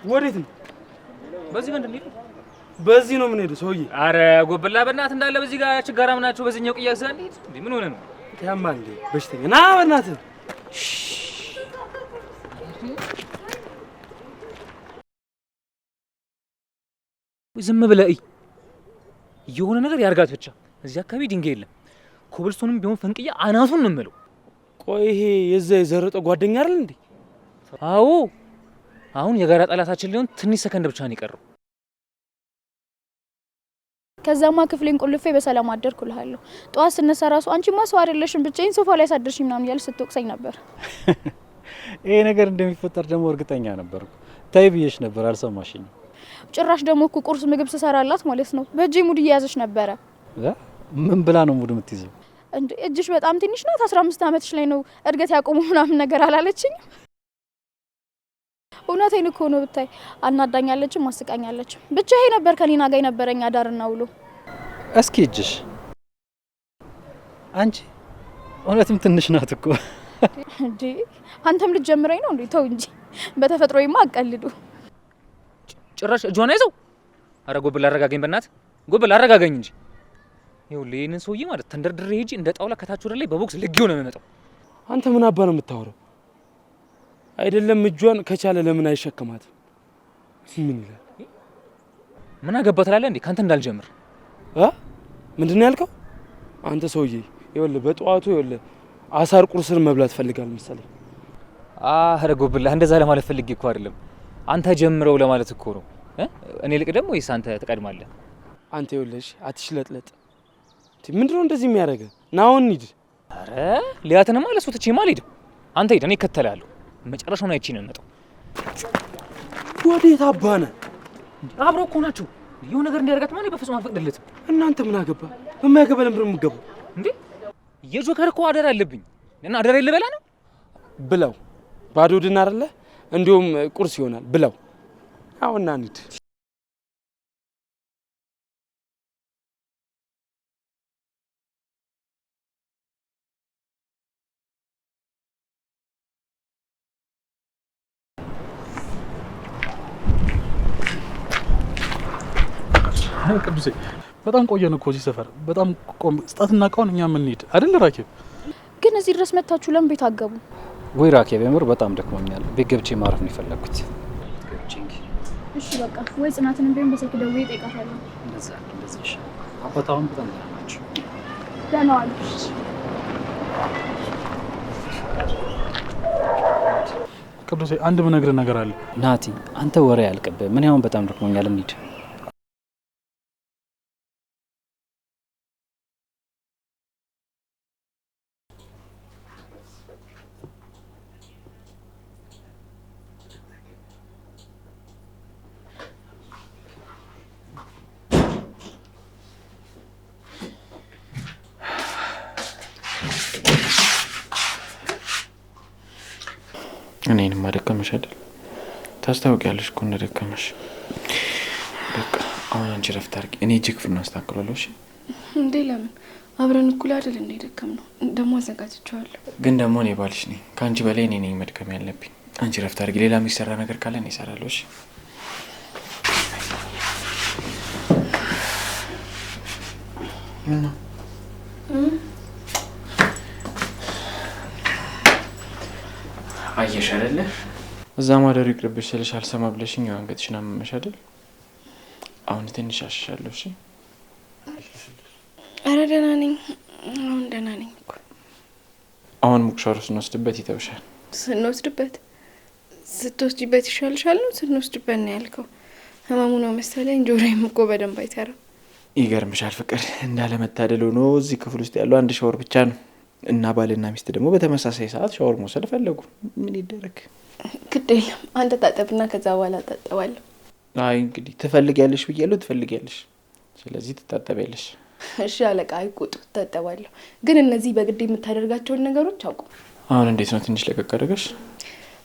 ወዴት ነው? በዚህ ምንድን ነው? በዚህ ነው ምን ሄደ ሰውዬ? አረ ጎበላ በእናትህ እንዳለ በዚህ ጋር ችጋራም ናቸው። በዚህኛው ቅያስ ዘንድ እንዴ ምን ሆነ ነው? ያማ እንዴ በሽተኛ ና በእናትህ። ዝም ብለህ የሆነ ነገር ያርጋት ብቻ። እዚህ አካባቢ ድንጋይ የለም። ኮብልስቶንም ቢሆን ፈንቅያ አናቱን ነው የምለው። ቆይ ይሄ የዛ የዘረጠው ጓደኛ አይደል እንዴ? አዎ አሁን የጋራ ጠላታችን ሊሆን ትንሽ ሰከንድ ብቻ ነው የቀረው። ከዛማ ክፍሌን ቆልፌ በሰላም አደርኩ እልሃለሁ። ጠዋት ስነሳ ራሱ አንቺማ ሰው አይደለሽም ብቻዬን ሶፋ ላይ ሳደርሽኝ ምናምን እያልሽ ስትወቅሰኝ ነበር። ይሄ ነገር እንደሚፈጠር ደግሞ እርግጠኛ ነበርኩ። ታይ ብዬሽ ነበር፣ አልሰማሽኝም። ጭራሽ ደግሞ እኮ ቁርስ ምግብ ስሰራላት ማለት ነው በእጄ ሙድ እየያዘች ነበረ። ምን ብላ ነው ሙድ የምትይዘው? እንዴ እጅሽ በጣም ትንሽ ናት፣ 15 ዓመትሽ ላይ ነው እድገት ያቆሙ ምናምን ነገር አላለችኝ? እውነቴን እኮ ነው። ብታይ አናዳኛለችም፣ አስቃኛለችም። ብቻ ይሄ ነበር ከኒና ጋር የነበረኝ አዳርና ውሎ። እስኪ እጅሽ አንቺ እውነትም ትንሽ ናት እኮ። እንዴ አንተም ልትጀምረኝ ነው እንዴ? ተው እንጂ በተፈጥሮዬማ አቀልዱ። ጭራሽ እጇን ያዘው። አረ ጎብል አረጋገኝ፣ በእናትህ ጎብል አረጋገኝ እንጂ። ይኸውልህ ይሄንን ሰውዬ ማለት ተንደርድሬ ሂጂ እንደ ጣውላ ከታች ወደ ላይ በቦክስ ልጌው ነው የሚመጣው። አንተ ምን አባ ነው የምታወራው? አይደለም እጇን ከቻለ ለምን አይሸከማትም? ምን ይላል? ምን አገባ ትላለህ እንዴ? ካንተ እንዳልጀምር ምንድነው ያልከው? አንተ ሰውዬ ይኸውልህ በጠዋቱ ይኸውልህ አሳር ቁርስን መብላት ፈልጋል መሰለኝ። አረ ጎብል እንደዛ ለማለት ፈልጌ እኮ አይደለም። አንተ ጀምረው ለማለት እኮ ነው። እኔ ልቅ ደግሞ ወይስ አንተ ትቀድማለህ? አንተ ይኸውልህ አትሽለጥለጥ። ምንድነው እንደዚህ የሚያደርገ? ና አሁን እንሂድ። አረ ሊያትንማ ለሱ ትቼማ አልሄድም። አንተ ሂድ፣ እኔ እከተልሃለሁ። መጨረሻውን አይቼ ነው የምመጣው። ወዴት አባነ? አብረው እኮ ናቸው። የሆነ ነገር እንዲያደርጋት ማለት በፍጹም አልፈቅድለትም። እናንተ ምን አገባ? በማያገባ ለምንድን ነው የምትገባው እንዴ? የጆከር እኮ አደራ አለብኝ እና አደራ ልበላ ነው ብለው ባዶ ድና አይደለ? እንዲሁም ቁርስ ይሆናል ብለው። አሁን ና እንሂድ። ቅዱሴ በጣም ቆየን እኮ እዚህ ሰፈር። በጣም ስጣትና እቃውን እኛ ምን እንሂድ አይደል ራኬብ? ግን እዚህ ድረስ መታችሁ ለምን ቤት አገቡ? ወይ ራኬብ የምር በጣም ደክሞኛል። ቤት ገብቼ ማረፍ ነው የፈለኩት። እሺ በቃ ወይ ጽናትንም ቢሆን በስልክ ደውዬ እጠይቃታለሁ። እንደዛ እሺ። አባታውን በጣም ናቸው። ደህና ዋሉ። ቅዱሴ አንድ ምነግርህ ነገር አለ። ናቲ አንተ ወሬ ያልቅብህ። ምን ያውን በጣም ደክሞኛል፣ እንሂድ። ደከመሽ አይደል? ታስታውቂያለሽ እኮ እንደደከመሽ። በቃ አሁን አንቺ ረፍት አድርጊ። እኔ እጅ ክፍሉን አስተካክላለሁ። እሺ እንዴ ለምን አብረን እኩል አይደል እንዴ ደከም ነው? ደግሞ አዘጋጅቼዋለሁ። ግን ደግሞ እኔ ባልሽ ነኝ። ከአንቺ በላይ እኔ ነኝ መድከም ያለብኝ። አንቺ ረፍት አድርጊ። ሌላ የሚሰራ ነገር ካለ እኔ እሰራለሁ። እሺ ምነው አየሽ አይደለ? እዛ ማደሩ ይቅርብሽ ስልሽ አልሰማ ብለሽኝ አንገትሽን አመመሽ አይደል? አሁን ትንሽ አሽሻለሁ። እሺ ኧረ ደህና ነኝ። አሁን ደህና ነኝ እኮ። አሁን ሙቅ ሻወር ስንወስድበት ይተውሻል። ስንወስድበት ስትወስጂበት ይሻልሻል ነው? ስንወስድበት ነው ያልከው? ህመሙ ነው መሰለኝ። ጆሮዬም እኮ በደንብ አይሰራም። ይገርምሻል ፍቅር፣ እንዳለመታደል ሆኖ እዚህ ክፍል ውስጥ ያለው አንድ ሻወር ብቻ ነው እና ባልና ሚስት ደግሞ በተመሳሳይ ሰዓት ሻወር መውሰድ ፈለጉ። ምን ይደረግ? ግድ የለም አንተ ታጠብና ከዛ በኋላ ታጠባለሁ። አይ እንግዲህ ትፈልጊያለሽ ብያለሁ፣ ትፈልጊያለሽ፣ ስለዚህ ትታጠቢያለሽ። እሺ አለቃ፣ አይቆጡ፣ ታጠባለሁ። ግን እነዚህ በግድ የምታደርጋቸውን ነገሮች አውቁ። አሁን እንዴት ነው? ትንሽ ለቀቅ አደረገሽ?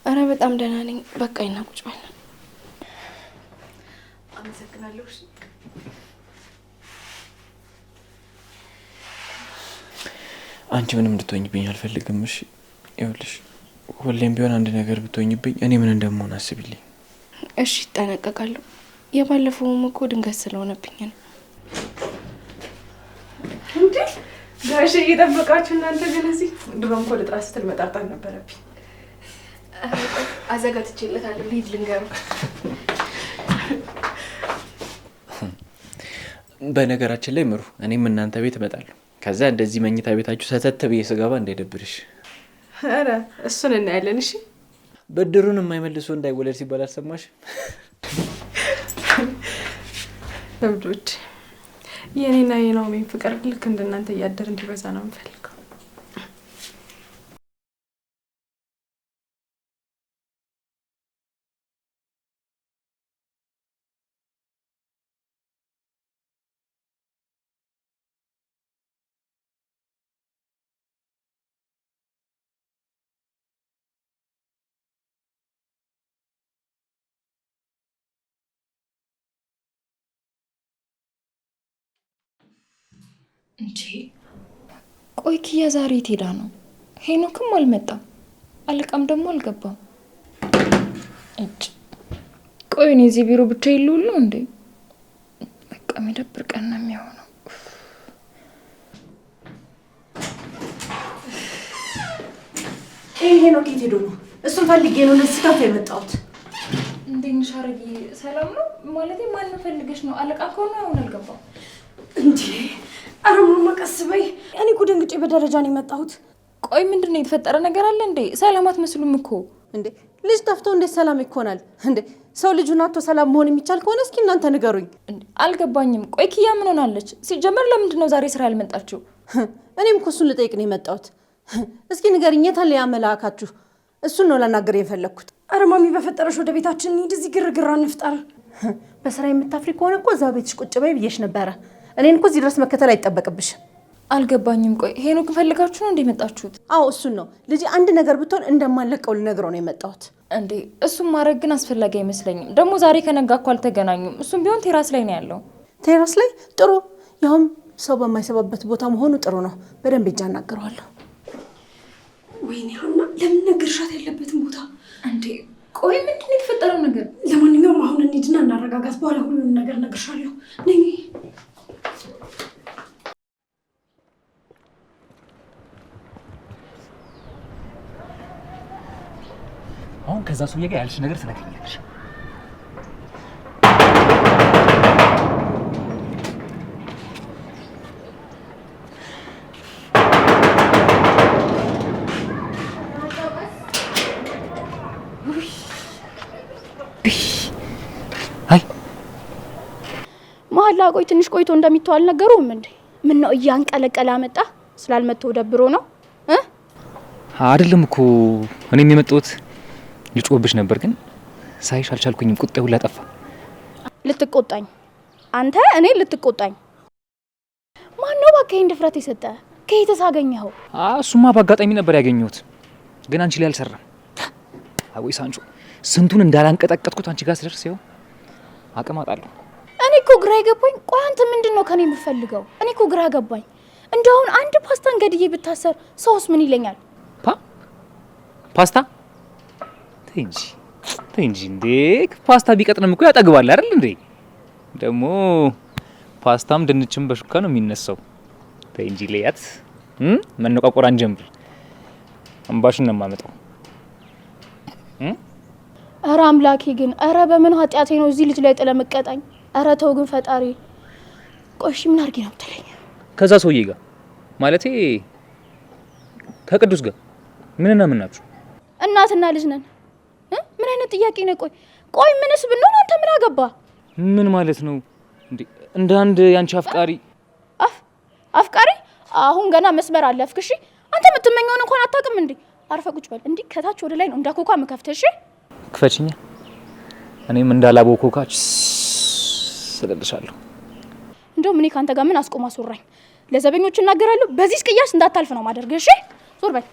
አረ በጣም ደህና ነኝ። በቃ ይና ቁጭ በል። አመሰግናለሁ። እሺ አንቺ ምንም እንድትሆኝብኝ አልፈልግም። እሺ ይኸውልሽ፣ ሁሌም ቢሆን አንድ ነገር ብትሆኝብኝ እኔ ምን እንደምሆን አስቢልኝ። እሺ እጠነቀቃለሁ። የባለፈውም እኮ ድንገት ስለሆነብኝ ነው። እንዴ ጋሽ እየጠበቃችሁ እናንተ ግን እዚህ ድሮም እኮ ልጥራ ስትል መጣጣት ነበረብኝ። አዘጋጅቼለታለሁ። ልሂድ ልንገረው። በነገራችን ላይ ምሩ፣ እኔም እናንተ ቤት እመጣለሁ። ከዛ እንደዚህ መኝታ ቤታችሁ ሰተት ብዬ ስገባ እንዳይደብርሽ። ኧረ እሱን እናያለን። እሺ ብድሩን የማይመልሱ እንዳይወለድ ሲባል አልሰማሽ? እብዶች፣ የኔና የናኦሚን ፍቅር ልክ እንደናንተ እያደር እንዲበዛ ነው የምፈልገው። እንጂ ቆይ ኪያ ዛሬ የት ሄዳ ነው? ሄኖክም አልመጣም፣ አለቃም ደግሞ አልገባም። እጭ ቆይ እኔ እዚህ ቢሮ ብቻ ይሉሉ እንዴ? በቃ የሚደብር ቀን ነው የሚሆነው። ሄኖክ የት ሄዶ ነው? እሱን ፈልጌ ነው ለዚህ ካፌ የመጣሁት። እንዴት ነሽ አረጊ? ሰላም ነው ማለቴ ማን ፈልገሽ ነው? አለቃ ከሆነ አሁን አልገባም እንዴ? አረ ማማ ቀስ በይ። እኔ እኮ ደንግጬ በደረጃ ነው የመጣሁት። ቆይ ምንድነው የተፈጠረ ነገር አለ እንዴ? ሰላም አትመስሉም እኮ እንዴ። ልጅ ጠፍቶ እንዴት ሰላም ይኮናል እንዴ? ሰው ልጁን አጥቶ ሰላም መሆን የሚቻል ከሆነ እስኪ እናንተ ንገሩኝ። አልገባኝም። ቆይ ኪያ ምን ሆናለች? ሲጀመር ለምንድን ነው ዛሬ ስራ ያልመጣችው? እኔም እኮ እሱን ልጠይቅ ነው የመጣሁት። እስኪ ንገሪኝ፣ የት አለ ያ መልአካችሁ? እሱን ነው ላናገር የፈለግኩት። አረ ማሚ በፈጠረሽ ወደ ቤታችን እንሂድ፣ እዚህ ግርግር አንፍጠር። በስራ የምታፍሪ ከሆነ እኮ እዛው ቤትሽ ቁጭ በይ ብዬሽ ነበረ። እኔን እኮ እዚህ ድረስ መከተል አይጠበቅብሽም። አልገባኝም። ቆይ ሄኖክ ፈልጋችሁ ነው እንዴ የመጣችሁት? አዎ እሱን ነው። ልጅ አንድ ነገር ብትሆን እንደማለቀው ልነግረው ነው የመጣሁት። እንዴ እሱም ማድረግ ግን አስፈላጊ አይመስለኝም። ደግሞ ዛሬ ከነጋ እኮ አልተገናኙም። እሱም ቢሆን ቴራስ ላይ ነው ያለው። ቴራስ ላይ? ጥሩ። ያውም ሰው በማይሰባበት ቦታ መሆኑ ጥሩ ነው። በደንብ እጃ እናገረዋለሁ። ወይኔ ሀና፣ ለምን ነገርሻት ያለበትን ቦታ? እንዴ ቆይ ምንድን ነው የተፈጠረው ነገር? ለማንኛውም አሁን እንሂድና እናረጋጋት። በኋላ ሁሉንም ነገር እነግርሻለሁ። ነይ አሁን ከዛ ሰውዬ ጋር ያልሽ ነገር ትነግሪኛለሽ። አይ መሀላ ቆይ ትንሽ ቆይቶ እንደሚተዋል ነገሩም እንዴ? ምን ነው እያንቀለቀለ አመጣ? ስላልመጣው ደብሮ ነው አይደለም እኮ እኔም የመጣሁት ልጮህብሽ ነበር፣ ግን ሳይሽ አልቻልኩኝም። ቁጣዬ ሁላ ጠፋ። ልትቆጣኝ? አንተ እኔ ልትቆጣኝ? ማን ነው እባክህ ድፍረት የሰጠ? ከየትስ አገኘኸው? እሱማ በአጋጣሚ ነበር ያገኘሁት፣ ግን አንቺ ላይ አልሰራም። አወይ ሳንቾ፣ ስንቱን እንዳላንቀጠቀጥኩት አንቺ ጋር ስደርስ ይኸው አቅም አጣለሁ። እኔ እኮ ግራ የገባኝ ቆይ አንተ ምንድነው ከኔ የምፈልገው? እኔ እኮ ግራ ገባኝ። እንደውን አንድ ፓስታን ገድዬ ብታሰር ሰውስ ምን ይለኛል? ፓስታ ተይ እንጂ እንዴ! ፓስታ ቢቀጥንም እኮ ያጠግባል አይደል እንዴ? ደግሞ ፓስታም ድንችም በሹካ ነው የሚነሳው። ተይ እንጂ ሊያት መነቋቆር አንጀምር። አምባሽን ነው የማመጣው። ኧረ አምላኬ ግን ኧረ በምን ኃጢአቴ ነው እዚህ ልጅ ላይ ጥለምቀጣኝ? ኧረ ተው ግን ፈጣሪ። ቆይ እሺ ምን አድርጌ ነው የምትለኝ? ከዛ ሰውዬ ጋር ማለቴ ከቅዱስ ጋር ምንና ምን ናችሁ? እናትና ልጅ ነን። ምን አይነት ጥያቄ ነው? ቆይ ምንስ ብንሆን አንተ ምን አገባ? ምን ማለት ነው እንዴ? እንደ አንድ ያንቺ አፍቃሪ አፍቃሪ? አሁን ገና መስመር አለፍክ። እሺ አንተ የምትመኘውን እንኳን አታውቅም እንዴ? አርፈ ቁጭ በል። እንዴ ከታች ወደ ላይ ነው እንዳኮካ መከፍተሽ። ክፈችኛ። እኔም እንዳላቦ ኮካች ስለልሻለሁ። እንደውም እኔ ካንተ ጋር ምን አስቆም አስወራኝ? ለዘበኞች እናገራለሁ። በዚህ ቅያስ እንዳታልፍ ነው ማደርግ። እሺ ዞር በል።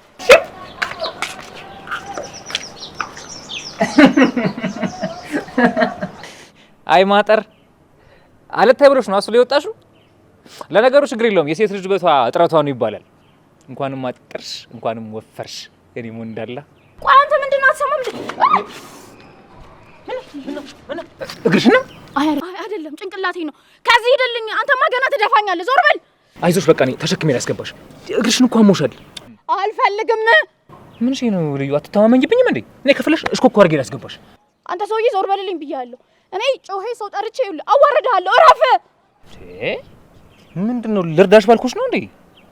አይ ማጠር አለታይ ብሎሽ ነው አስሉ የወጣሽው። ለነገሩ ችግር የለውም የሴት ልጅ በቷ እጥረቷ ነው ይባላል። እንኳንም አጥርሽ እንኳንም ወፈርሽ የኔ ሞን እንዳላ። ቆይ አንተ ምንድነው አትሰማም? ምን እግርሽ ነው? አይ አይደለም ጭንቅላቴ ነው። ከዚህ ሄደልኝ። አንተማ ገና ትደፋኛለህ። ዞር በል። አይዞሽ በቃ እኔ ተሸክሜ ላስገባሽ። እግርሽን እንኳን አሞሻል። አልፈልግም። ምን ነው ልዩ አትተማመኝብኝም እንዴ? እኔ ከፍለሽ እስኮኮ አድርጌ ላስገባሽ። አንተ ሰውዬ ዞር በልልኝ ብያለሁ። እኔ ጮሄ ሰው ጠርቼ ይኸውልህ አዋርድሃለሁ። እረፍ። ምንድነው ልርዳሽ ባልኩሽ ነው እንዴ?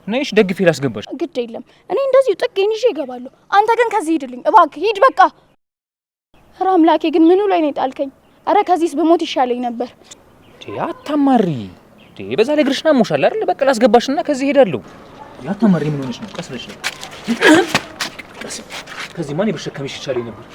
ነይሽ ደግፌ ላስገባሽ። ግድ የለም እኔ እንደዚሁ ጥጌን ይዤ እገባለሁ። አንተ ግን ከዚህ ሂድልኝ እባክህ፣ ሂድ በቃ። ኧረ አምላኬ ግን ምኑ ላይ ነው የጣልከኝ? ኧረ ከዚህስ በሞት ይሻለኝ ነበር። አታማሪ። በዛ ላይ እግርሽን አሞሻል አይደል? በቃ ላስገባሽና ከዚህ ሄዳለሁ። አታማሪ። ምን ሆነሽ ነው? ቀስ ብለሽ ነው። ከዚህ ማን ይበሸከምሽ ይሻለኝ ነበር።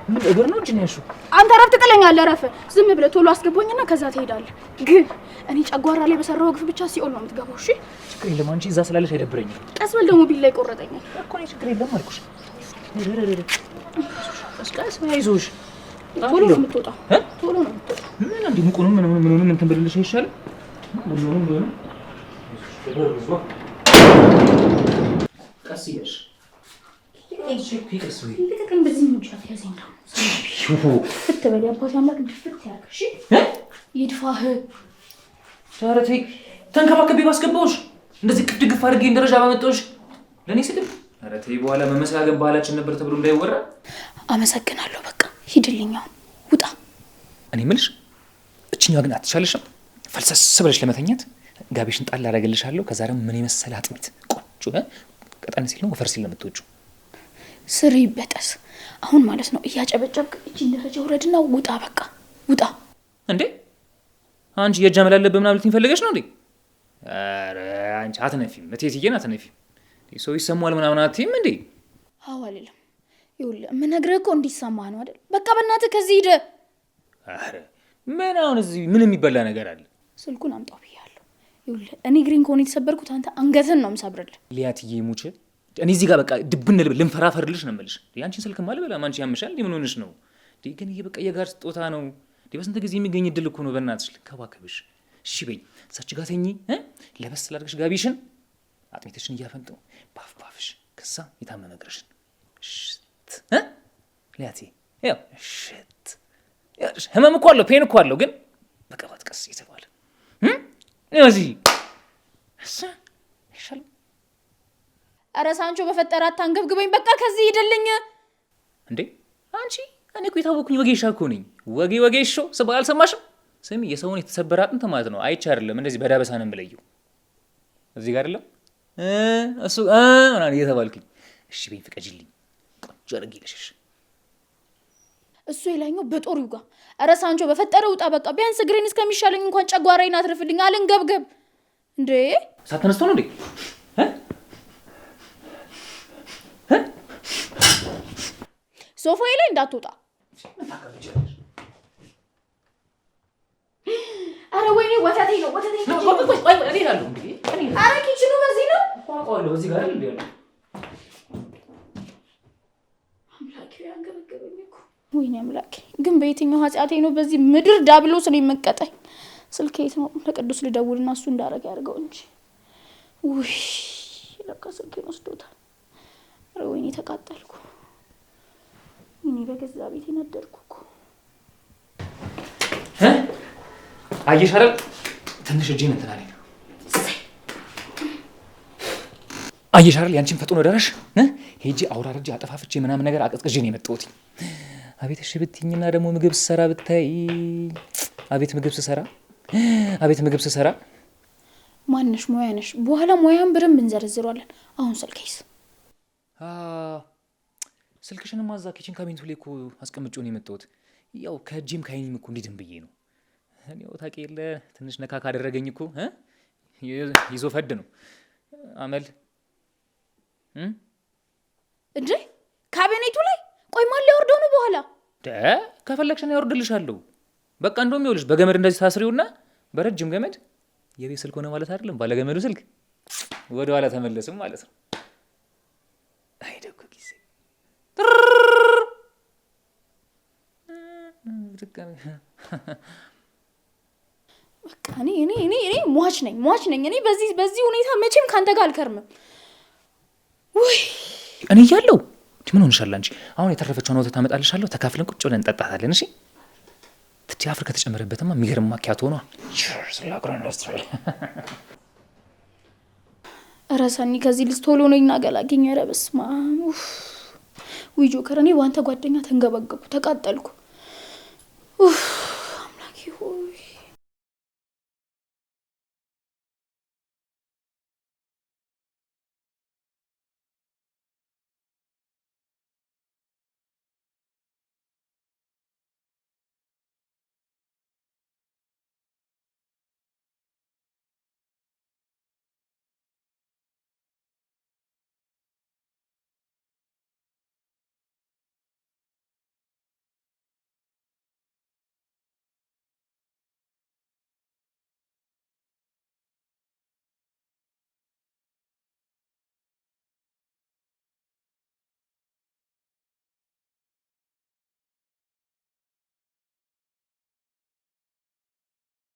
ምን እግር ነው እንጂ ነው ያልሽው? አንተ ረፍ ትጥለኛለህ። ረፍ ዝም ብለህ ቶሎ አስገባኝና ከዛ ትሄዳለህ። ግን እኔ ጨጓራ ላይ በሰራው ግፍ ብቻ ሲኦል ነው የምትገባው። እሺ ችግር የለም። አንቺ እዛ ስላለሽ አይደብረኝም። ቀስ በል ደግሞ ቢላ ይቆረጠኛል እኮ። እኔ ችግር የለም አልኩሽ። ቀስ በይ አይዞሽ። ቶሎ ነው የምትወጣው። ቶሎ ነው የምትወጣው። ምን እንዴ ሙቁንም ምኑንም እንትን ብልልሽ አይሻልም? ምኑንም ቀስ ይያሽ ልቀቀኝ። በዚህ ምንጫት ያዘኝ ነው ፍትበል። አባቴ አምላክ ድፍት ያርግሽ። ይድፋህ። ኧረ ተይ ተንከባከቤ ባስገባሁሽ እንደዚህ ቅፍ ድግፍ አድርጌ እንደረጃ ባመጣሁሽ ለእኔ ስድብ። ኧረ ተይ በኋላ መመሰጋገን ባህላችን ነበር ተብሎ እንዳይወራ። አመሰግናለሁ። በቃ ሂድልኝ አሁን ውጣ። እኔ የምልሽ እችኛዋ ግን አትቻለሽም? ፈልሰስ ብለሽ ለመተኛት ጋቢሽን ጣል አደርግልሻለሁ። ከዛ ደግሞ ምን የመሰለ አጥሚት ቆንጆ ቀጠን ሲል ነው ወፈር ሲል ነው የምትወጪው። ስሪ ይበጠስ አሁን ማለት ነው። እያጨበጨብክ እቺን ደረጃ ውረድና ውጣ። በቃ ውጣ። እንዴ አንቺ የእጅ አመል አለብህ ምናምን ልትይኝ ፈልገሽ ነው እንዴ? ኧረ አንቺ አትነፊም፣ እቴትዬን አትነፊም። ሰው ይሰማል ምናምን አትይም እንዴ? አዎ አልልም። ይኸውልህ የምነግርህ እኮ እንዲሰማህ ነው አይደል? በቃ በእናትህ ከዚህ ሂድ። ኧረ ምን አሁን እዚህ ምን የሚበላ ነገር አለ? ስልኩን አምጣው ብያለሁ። ይኸውልህ እኔ ግሪን ከሆነ የተሰበርኩት አንተ አንገትን ነው የምሰብርልህ። ሊያትዬ ሙች እኔ እዚህ ጋር በቃ ድብን ልንፈራፈርልሽ ነው የምልሽ። አንቺን ስልክ ማለት በላ አንቺ ያምሻል። ምን ሆነሽ ነው? ግን ይሄ በቃ የጋር ስጦታ ነው። በስንት ጊዜ የሚገኝ እድል እኮ ነው። በእናትሽ ልከባከብሽ። እሺ በይ እዛች ጋር ተኚ። ለበስ ላድርግሽ ጋቢሽን፣ አጥሚትሽን እያፈንጠው ባፍ ባፍሽ፣ ከዛ የታመመ እግርሽን ሽት ሊያትዬ ያው ሽት። ህመም እኮ አለው ፔን እኮ አለው፣ ግን በቀባት ቀስ እየተባለ እዚህ ይሻል። ኧረ ሳንቾ በፈጠረ አታንገብግበኝ። በቃ ከዚህ ሂድልኝ። እንዴ አንቺ እኔ እኮ የታወኩኝ ወጌሻ እኮ ነኝ። ወጌሾ ስባል አልሰማሽም? ስሚ የሰውን የተሰበረ አጥንት ማለት ነው አይቼ አይደለም እንደዚህ በዳበሳ ነው የምለየው። እዚህ ጋር አይደለም እሱ ምናምን እየተባልኩኝ። እሺ በይኝ ፍቀጂልኝ፣ ቆንጆ አድርጌ ልሽሽ። እሱ የላኛው በጦር ይውጋ። ኧረ ሳንቾ በፈጠረ ውጣ። በቃ ቢያንስ እግሬን እስከሚሻለኝ እንኳን ጨጓራዬን አትርፍልኝ። አልንገብገብ እንዴ። ሳትነስቶ ነው እንዴ? ሶፋዬ ላይ እንዳትወጣ። ኧረ ወይኔ ወተቴ ነው ወተቴ ነው። እኔ እላለሁ እንዴ። ኧረ ኪችኑ በዚህ ነው። አውቀዋለሁ በዚህ ጋር አይደል ያለው። አምላኬ ያንገበገበኝ እኮ። ወይ ወይኔ አምላኬ! ግን በየትኛው ኃጢአቴ ነው በዚህ ምድር ዳብሎስ ነው የምቀጣኝ? ስልኬ የት ነው? ለቅዱስ ልደውልና እሱ እንዳረገ ያድርገው እንጂ። ውይ ለካ ስልኬን ወስዶታል። ኧረ ወይኔ ተቃጠልኩ። እኔ በገዛ ቤቴ ነደድኩ እኮ። አየሽ አይደል ትንሽ እጄን እንትን አለኝ። አየሽ አይደል ያንቺን ፈጥኖ ደረሽ ሄጄ አውራርጄ አጠፋፍቼ ምናምን ነገር አቀዝቅዤ ነው የመጣሁት። አቤት እሺ ብትይኝና ደግሞ ምግብ ስሰራ ብታይ፣ አቤት ምግብ ስሰራ ማንሽ ሙያ ነሽ። በኋላ ሙያን ብርን ብንዘረዝሯለን። አሁን ስልኬስ? ስልክሽንም ማዛ ኪችን ካቢኔቱ ላይ እኮ አስቀምጬው ነው የመጣሁት። ያው ከእጄም ከዓይኔም እኮ እንዲድን ብዬ ነው። እኔው ታውቂ የለ ትንሽ ነካ ካደረገኝ እኮ ይዞ ፈድ ነው አመል እንዴ ካቢኔቱ ላይ። ቆይ ማን ሊያወርደው ነው በኋላ? ከፈለግሽ ነው ያወርድልሻለሁ። በቃ እንደውም ይኸውልሽ በገመድ እንደዚህ ታስሪውና በረጅም ገመድ የቤት ስልክ ሆነ ማለት አይደለም፣ ባለ ገመዱ ስልክ ወደ ኋላ ተመለስም ማለት ነው። አይደኩ ጊዜ በቃ እኔ ሟች ነኝ። እኔ በዚህ ሁኔታ መቼም ካንተ ጋር አልከርምም። ውይ እኔ እያለሁ ምን ሆነሻል አንቺ? አሁን የተረፈችውን ወተት አመጣልሻለሁ፣ ተካፍለን ቁጭ ብለን እንጠጣታለን። እሺ ትቲ አፍር ከተጨመረበትማ የሚገርም ማኪያቶ ነው። ቺርስ ለአግሮኢንዱስትሪ። ኧረ ሰኒ ከዚህ ልጅ ቶሎ ነው ይናገላገኝ። ኧረ በስመ አብ። ውይ ጆከር፣ እኔ በአንተ ጓደኛ ተንገበገብኩ፣ ተቃጠልኩ።